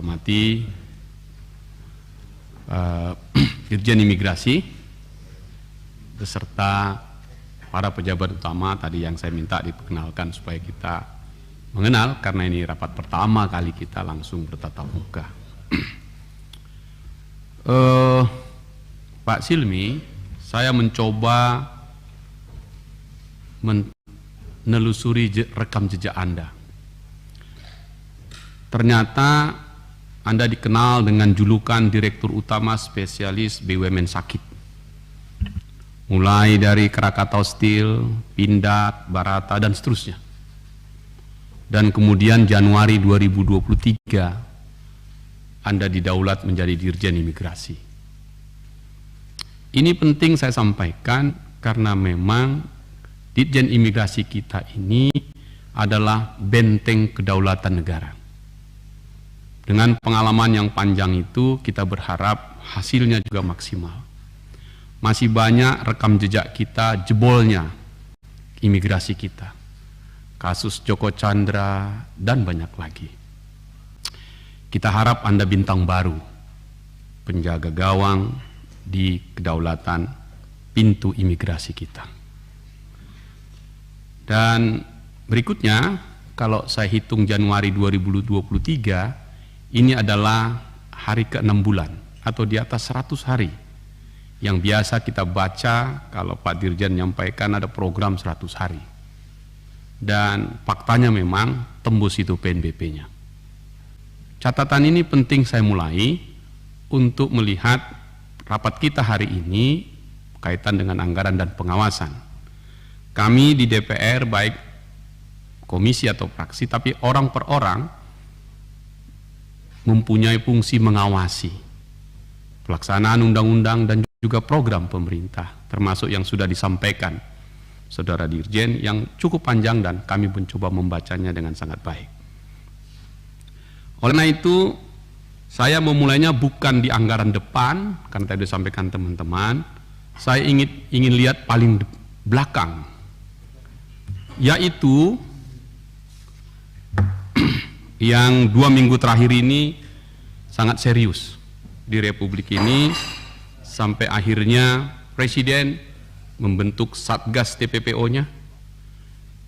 hormati Dirjen Imigrasi beserta para pejabat utama tadi yang saya minta diperkenalkan supaya kita mengenal, karena ini rapat pertama kali kita langsung bertatap muka. Pak Silmi, saya mencoba menelusuri rekam jejak Anda. Ternyata Anda dikenal dengan julukan Direktur Utama Spesialis BUMN Sakit. Mulai dari Krakatau Steel, Pindad, Barata, dan seterusnya. Dan kemudian Januari 2023, Anda didaulat menjadi Dirjen Imigrasi. Ini penting saya sampaikan karena memang Dirjen Imigrasi kita ini adalah benteng kedaulatan negara. Dengan pengalaman yang panjang itu, kita berharap hasilnya juga maksimal. Masih banyak rekam jejak kita jebolnya imigrasi kita. Kasus Joko Chandra dan banyak lagi. Kita harap Anda bintang baru, penjaga gawang di kedaulatan pintu imigrasi kita. Dan berikutnya, kalau saya hitung Januari 2023, ini adalah hari ke-6 bulan atau di atas 100 hari yang biasa kita baca kalau Pak Dirjen menyampaikan ada program 100 hari. Dan faktanya memang tembus itu PNBP-nya. Catatan ini penting saya mulai untuk melihat rapat kita hari ini kaitan dengan anggaran dan pengawasan. Kami di DPR baik komisi atau fraksi, tapi orang per orang mempunyai fungsi mengawasi pelaksanaan undang-undang dan juga program pemerintah, termasuk yang sudah disampaikan Saudara Dirjen yang cukup panjang dan kami mencoba membacanya dengan sangat baik. Oleh karena itu, saya memulainya bukan di anggaran depan, karena tadi disampaikan teman-teman, saya ingin lihat paling belakang, yaitu yang 2 minggu terakhir ini sangat serius di Republik ini, sampai akhirnya Presiden membentuk Satgas TPPO-nya,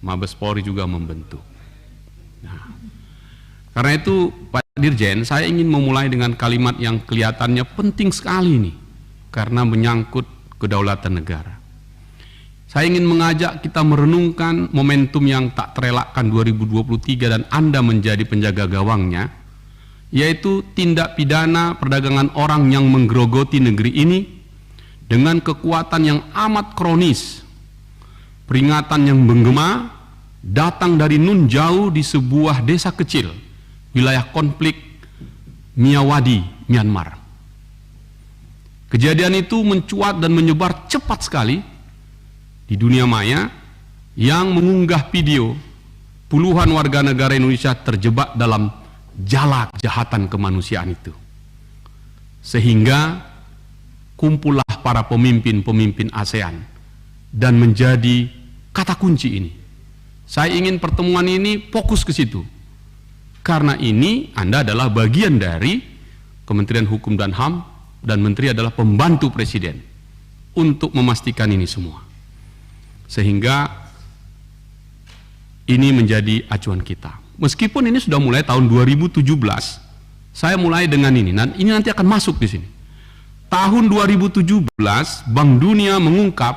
Mabes Polri juga membentuk. Nah, karena itu Pak Dirjen, saya ingin memulai dengan kalimat yang kelihatannya penting sekali nih, karena menyangkut kedaulatan negara. Saya ingin mengajak kita merenungkan momentum yang tak terelakkan 2023 dan Anda menjadi penjaga gawangnya, yaitu tindak pidana perdagangan orang yang menggerogoti negeri ini dengan kekuatan yang amat kronis. Peringatan yang menggema datang dari nun jauh di sebuah desa kecil, wilayah konflik Miyawadi, Myanmar. Kejadian itu mencuat dan menyebar cepat sekali di dunia maya yang mengunggah video puluhan warga negara Indonesia terjebak dalam jala kejahatan kemanusiaan itu. Sehingga kumpullah para pemimpin-pemimpin ASEAN dan menjadi kata kunci ini. Saya ingin pertemuan ini fokus ke situ. Karena ini Anda adalah bagian dari Kementerian Hukum dan HAM dan Menteri adalah pembantu Presiden untuk memastikan ini semua. Sehingga ini menjadi acuan kita. Meskipun ini sudah mulai tahun 2017, saya mulai dengan ini. Dan ini nanti akan masuk di sini. Tahun 2017, Bank Dunia mengungkap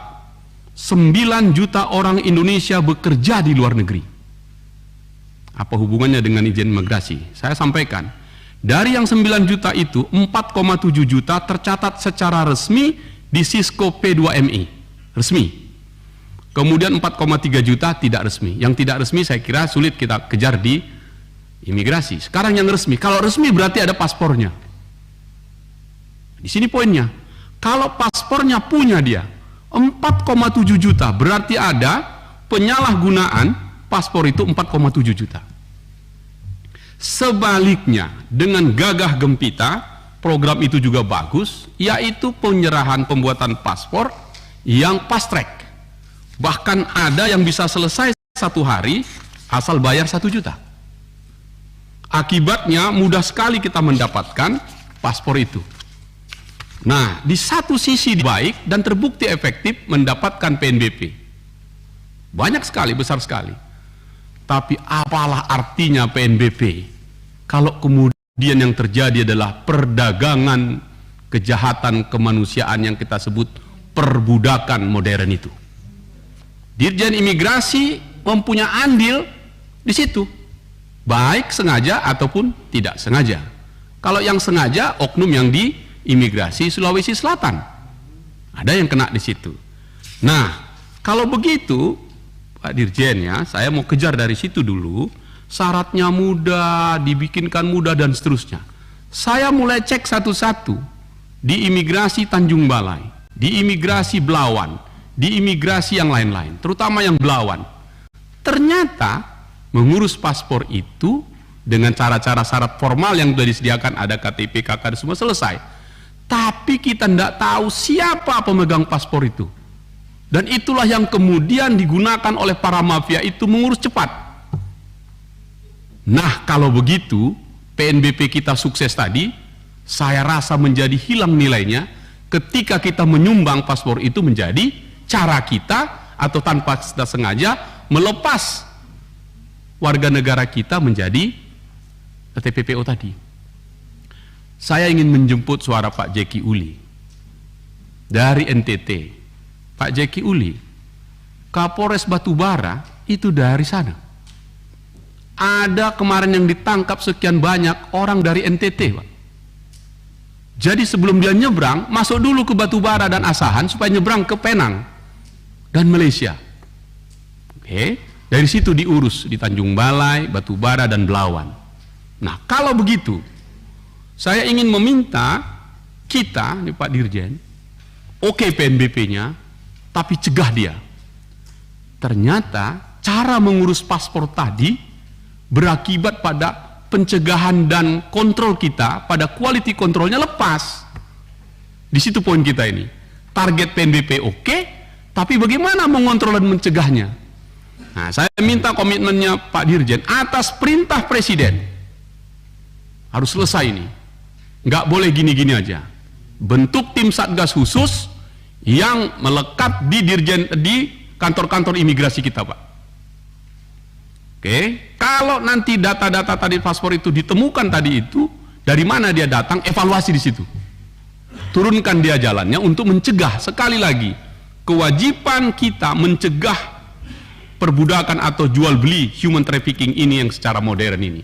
9 juta orang Indonesia bekerja di luar negeri. Apa hubungannya dengan izin imigrasi? Saya sampaikan, dari yang 9 juta itu, 4,7 juta tercatat secara resmi di Cisco P2MI, resmi. Kemudian 4,3 juta tidak resmi. Yang tidak resmi saya kira sulit kita kejar di imigrasi. Sekarang yang resmi, kalau resmi berarti ada paspornya. Di sini poinnya, kalau paspornya punya dia 4,7 juta, berarti ada penyalahgunaan paspor itu 4,7 juta. Sebaliknya, dengan gagah gempita, program itu juga bagus, yaitu penyerahan pembuatan paspor yang fast track. Bahkan ada yang bisa selesai 1 hari asal bayar 1 juta. Akibatnya mudah sekali kita mendapatkan paspor itu. Nah, di satu sisi baik dan terbukti efektif mendapatkan PNBP. Banyak sekali, besar sekali. Tapi apalah artinya PNBP kalau kemudian yang terjadi adalah perdagangan kejahatan kemanusiaan yang kita sebut perbudakan modern itu. Dirjen Imigrasi mempunyai andil di situ, baik sengaja ataupun tidak sengaja. Kalau yang sengaja, oknum yang di Imigrasi Sulawesi Selatan, ada yang kena di situ. Nah, kalau begitu Pak Dirjen, ya, saya mau kejar dari situ dulu. Syaratnya mudah, dibikinkan mudah dan seterusnya. Saya mulai cek satu-satu di Imigrasi Tanjung Balai, di Imigrasi Belawan, di imigrasi yang lain-lain, terutama yang Belawan. Ternyata mengurus paspor itu dengan cara-cara syarat formal yang sudah disediakan, ada KTP, KK, semua selesai. Tapi kita tidak tahu siapa pemegang paspor itu. Dan itulah yang kemudian digunakan oleh para mafia itu mengurus cepat. Nah, kalau begitu PNBP kita sukses tadi, saya rasa menjadi hilang nilainya ketika kita menyumbang paspor itu menjadi cara kita atau tanpa kita sengaja melepas warga negara kita menjadi TPPO tadi. Saya ingin menjemput suara Pak Jeki Uli dari NTT. Pak Jeki Uli, Kapolres Batubara itu dari sana. Ada kemarin yang ditangkap sekian banyak orang dari NTT, Pak. Jadi sebelum dia nyebrang, masuk dulu ke Batubara dan Asahan supaya nyebrang ke Penang dan Malaysia. Oke, dari situ diurus di Tanjung Balai, Batubara dan Belawan. Nah, kalau begitu, saya ingin meminta kita, nih Pak Dirjen, oke PNBP-nya, tapi cegah dia. Ternyata cara mengurus paspor tadi berakibat pada pencegahan dan kontrol kita, pada quality kontrolnya lepas. Di situ poin kita ini. Target PNBP oke, tapi bagaimana mengontrol dan mencegahnya? Nah, saya minta komitmennya Pak Dirjen atas perintah Presiden. Harus selesai ini. Nggak boleh gini-gini aja. Bentuk tim Satgas khusus yang melekat di Dirjen, di kantor-kantor imigrasi kita, Pak. Oke, kalau nanti data-data tadi paspor itu ditemukan tadi itu, dari mana dia datang, evaluasi di situ. Turunkan dia jalannya untuk mencegah. Sekali lagi, kewajiban kita mencegah perbudakan atau jual beli human trafficking ini yang secara modern ini.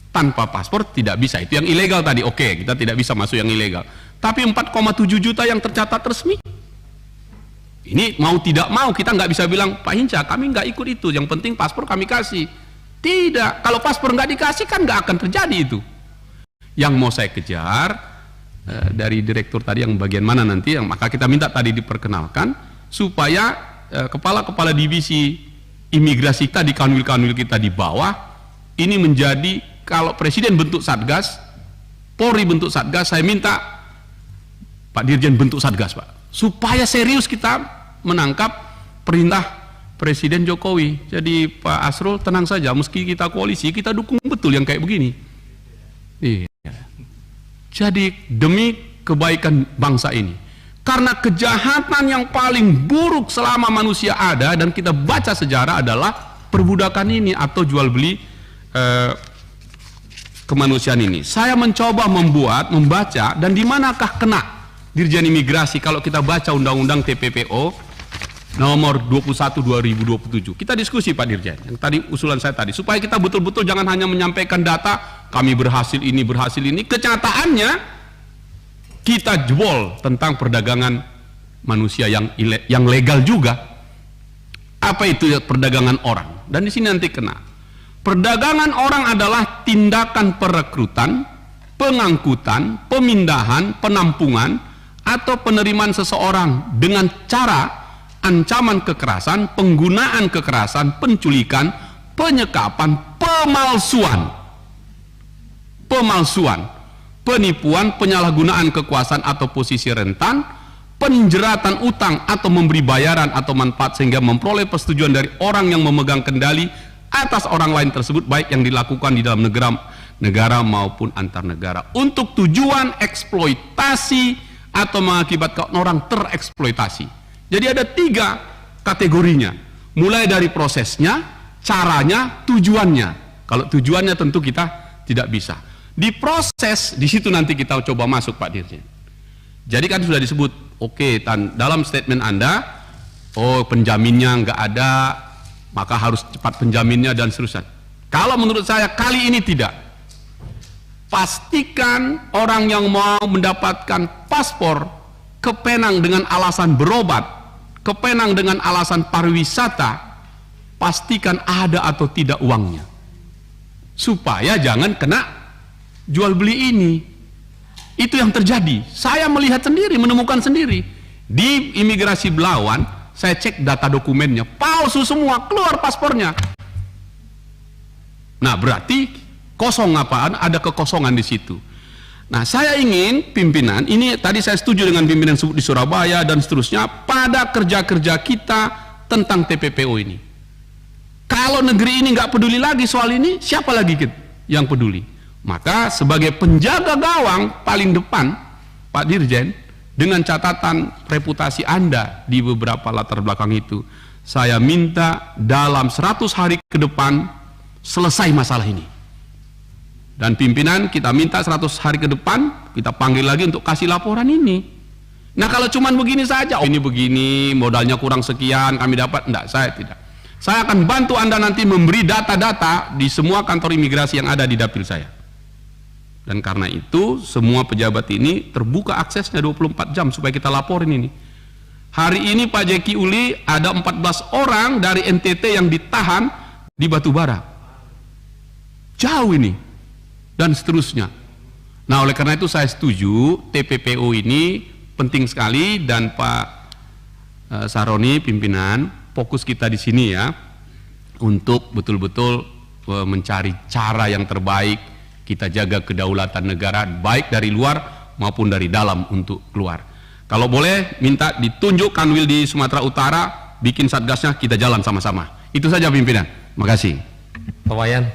Tanpa paspor tidak bisa. Itu yang ilegal tadi, oke, kita tidak bisa masuk yang ilegal. Tapi 4,7 juta yang tercatat resmi, ini mau tidak mau kita nggak bisa bilang, Pak Hinca kami nggak ikut itu, yang penting paspor kami kasih. Tidak, kalau paspor nggak dikasih kan nggak akan terjadi itu. Yang mau saya kejar dari direktur tadi yang bagian mana nanti, yang maka kita minta tadi diperkenalkan supaya kepala-kepala divisi imigrasi kita di kanwil-kanwil kita di bawah ini menjadi, kalau Presiden bentuk Satgas, Polri bentuk Satgas, saya minta Pak Dirjen bentuk Satgas, Pak, supaya serius kita menangkap perintah Presiden Jokowi. Jadi Pak Asrul tenang saja, meski kita koalisi, kita dukung betul yang kayak begini. Iya. Jadi demi kebaikan bangsa ini. Karena kejahatan yang paling buruk selama manusia ada dan kita baca sejarah adalah perbudakan ini atau jual beli kemanusiaan ini. Saya mencoba membaca dan di manakah kena Dirjen Imigrasi kalau kita baca Undang-Undang TPPO nomor 21 2027. Kita diskusi Pak Dirjen, yang tadi usulan saya tadi, supaya kita betul-betul jangan hanya menyampaikan data kami berhasil ini, kenyataannya kita jebol tentang perdagangan manusia yang legal juga. Apa itu perdagangan orang? Dan di sini nanti kena. Perdagangan orang adalah tindakan perekrutan, pengangkutan, pemindahan, penampungan, atau penerimaan seseorang dengan cara ancaman kekerasan, penggunaan kekerasan, penculikan, penyekapan, pemalsuan, penipuan, penyalahgunaan kekuasaan atau posisi rentan, penjeratan utang atau memberi bayaran atau manfaat sehingga memperoleh persetujuan dari orang yang memegang kendali atas orang lain tersebut, baik yang dilakukan di dalam negara maupun antar negara untuk tujuan eksploitasi atau mengakibatkan orang tereksploitasi. Jadi ada 3 kategorinya, mulai dari prosesnya, caranya, tujuannya. Kalau tujuannya tentu kita tidak bisa. Di proses, di situ nanti kita coba masuk Pak Dirjen. Jadi kan sudah disebut, oke, dalam statement Anda, oh penjaminnya nggak ada, maka harus cepat penjaminnya dan seterusnya. Kalau menurut saya kali ini tidak. Pastikan orang yang mau mendapatkan paspor ke Penang dengan alasan berobat, ke Penang dengan alasan pariwisata, pastikan ada atau tidak uangnya, supaya jangan kena jual beli ini. Itu yang terjadi. Saya melihat sendiri, menemukan sendiri di imigrasi Belawan. Saya cek data dokumennya palsu semua, keluar paspornya. Nah berarti kosong, apaan, ada kekosongan di situ. Nah saya ingin pimpinan, ini tadi saya setuju dengan pimpinan di Surabaya dan seterusnya, pada kerja-kerja kita tentang TPPO ini. Kalau negeri ini nggak peduli lagi soal ini, siapa lagi yang peduli? Maka sebagai penjaga gawang paling depan Pak Dirjen, dengan catatan reputasi Anda di beberapa latar belakang itu, saya minta dalam 100 hari ke depan selesai masalah ini. Dan pimpinan kita minta 100 hari ke depan kita panggil lagi untuk kasih laporan ini. Nah kalau cuman begini saja, oh ini begini, modalnya kurang sekian kami dapat, enggak, saya tidak. Saya akan bantu Anda nanti memberi data-data di semua kantor imigrasi yang ada di dapil saya. Dan karena itu semua pejabat ini terbuka aksesnya 24 jam supaya kita laporin ini. Hari ini Pak Jeki Uli ada 14 orang dari NTT yang ditahan di Batubara. Jauh ini. Dan seterusnya. Nah oleh karena itu saya setuju TPPO ini penting sekali, dan Pak Saroni pimpinan, fokus kita di sini ya untuk betul-betul mencari cara yang terbaik kita jaga kedaulatan negara baik dari luar maupun dari dalam untuk keluar. Kalau boleh minta ditunjuk Kanwil di Sumatera Utara, bikin satgasnya, kita jalan sama-sama. Itu saja pimpinan. Makasih. Pak Wayan.